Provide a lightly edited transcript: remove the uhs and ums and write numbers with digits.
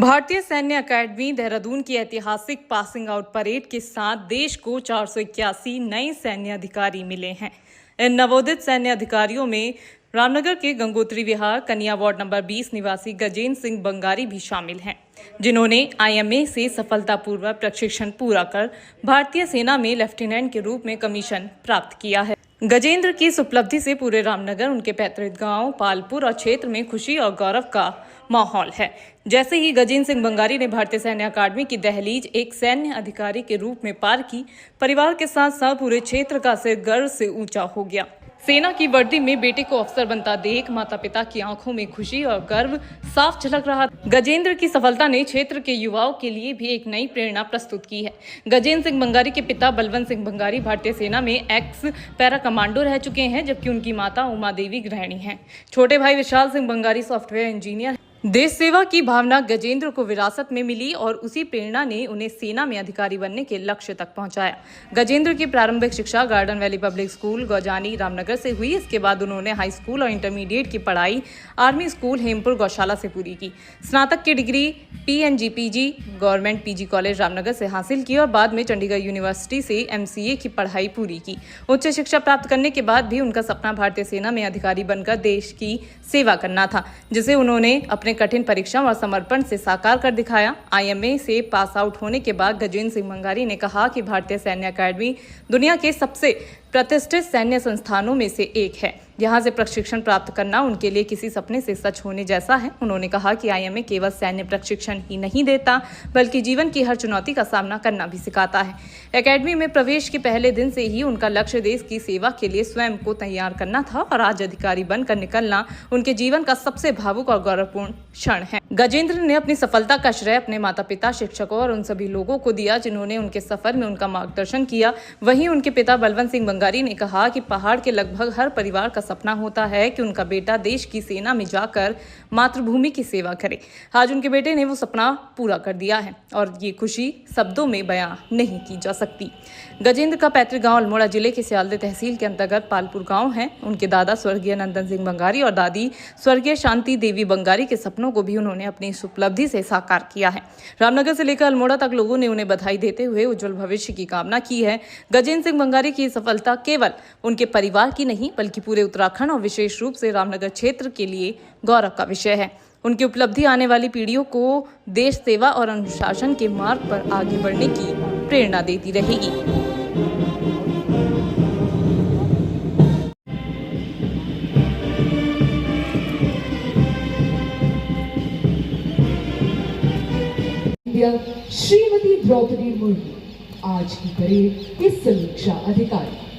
भारतीय सैन्य अकादमी देहरादून की ऐतिहासिक पासिंग आउट परेड के साथ देश को 481 नए सैन्य अधिकारी मिले हैं। इन नवोदित सैन्य अधिकारियों में रामनगर के गंगोत्री विहार कन्या वार्ड नंबर 20 निवासी गजेंद्र सिंह बंगारी भी शामिल हैं, जिन्होंने IMA से सफलतापूर्वक प्रशिक्षण पूरा कर भारतीय सेना में लेफ्टिनेंट के रूप में कमीशन प्राप्त किया है। गजेंद्र की इस उपलब्धि से पूरे रामनगर, उनके पैतृक गांव पालपुर और क्षेत्र में खुशी और गौरव का माहौल है। जैसे ही गजेंद्र सिंह बंगारी ने भारतीय सैन्य अकादमी की दहलीज एक सैन्य अधिकारी के रूप में पार की, परिवार के साथ साथ पूरे क्षेत्र का सिर गर्व से ऊंचा हो गया। सेना की वर्दी में बेटे को अफसर बनता देख माता पिता की आंखों में खुशी और गर्व साफ झलक रहा। गजेंद्र की सफलता ने क्षेत्र के युवाओं के लिए भी एक नई प्रेरणा प्रस्तुत की है। गजेंद्र सिंह बंगारी के पिता बलवंत सिंह बंगारी भारतीय सेना में एक्स पैरा कमांडो रह चुके हैं, जबकि उनकी माता उमा देवी गृहिणी हैं। छोटे भाई विशाल सिंह बंगारी सॉफ्टवेयर इंजीनियर। देश सेवा की भावना गजेंद्र को विरासत में मिली और उसी प्रेरणा ने उन्हें सेना में अधिकारी बनने के लक्ष्य तक पहुंचाया। गजेंद्र की प्रारंभिक शिक्षा garden valley public school Gaujani Ramnagar से हुई। इसके बाद उन्होंने हाई स्कूल और इंटरमीडिएट की पढ़ाई आर्मी स्कूल हेमपुर गौशाला से पूरी की। स्नातक की degree PNGPG government PG college Ramnagar से हासिल की और बाद में चंडीगढ़ यूनिवर्सिटी से MCA की पढ़ाई पूरी की। उच्च शिक्षा प्राप्त करने के बाद भी उनका सपना भारतीय सेना में अधिकारी बनकर देश की सेवा करना था, जिसे उन्होंने अपने कठिन परिश्रम और समर्पण से साकार कर दिखाया। IMA से पास आउट होने के बाद गजेंद्र सिंह बंगारी ने कहा कि भारतीय सैन्य अकादमी दुनिया के सबसे प्रतिष्ठित सैन्य संस्थानों में से एक है। यहाँ से प्रशिक्षण प्राप्त करना उनके लिए किसी सपने से सच होने जैसा है। उन्होंने कहा कि IMA केवल सैन्य प्रशिक्षण ही नहीं देता, बल्कि जीवन की हर चुनौती का सामना करना भी सिखाता है। अकादमी में प्रवेश के पहले दिन से ही उनका लक्ष्य देश की सेवा के लिए स्वयं को तैयार करना था और आज अधिकारी बनकर निकलना उनके जीवन का सबसे भावुक और गौरवपूर्ण क्षण है। गजेंद्र ने अपनी सफलता का श्रेय अपने माता पिता, शिक्षकों और उन सभी लोगों को दिया जिन्होंने उनके सफर में उनका मार्गदर्शन किया। वहीं उनके पिता बलवंत सिंह बंगारी ने कहा कि पहाड़ के लगभग हर परिवार का सपना होता है कि उनका बेटा देश की सेना में जाकर मातृभूमि की सेवा करे। आज उनके बेटे ने वो सपना पूरा कर दिया है और ये खुशी शब्दों में बयां नहीं की जा सकती। गजेंद्र का पैतृक गांव अल्मोड़ा जिले के सियालदह तहसील के अंतर्गत पालपुर गांव है। उनके दादा स्वर्गीय नंदन सिंह बंगारी और दादी स्वर्गीय शांति देवी बंगारी के सपनों को भी उन्होंने अपनी इस उपलब्धि से साकार किया है। रामनगर से लेकर अल्मोड़ा तक लोगों ने उन्हें बधाई देते हुए उज्जवल भविष्य की कामना की है। गजेंद्र सिंह बंगारी की सफलता केवल उनके परिवार की नहीं, बल्कि पूरे उत्तराखंड और विशेष रूप से रामनगर क्षेत्र के लिए गौरव का विषय है। उनकी उपलब्धि आने वाली पीढ़ियों को देश सेवा और अनुशासन के मार्ग पर आगे बढ़ने की प्रेरणा देती रहेगी। श्रीमती द्रौपदी मुर्मू आज की परेड की समीक्षा अधिकारी।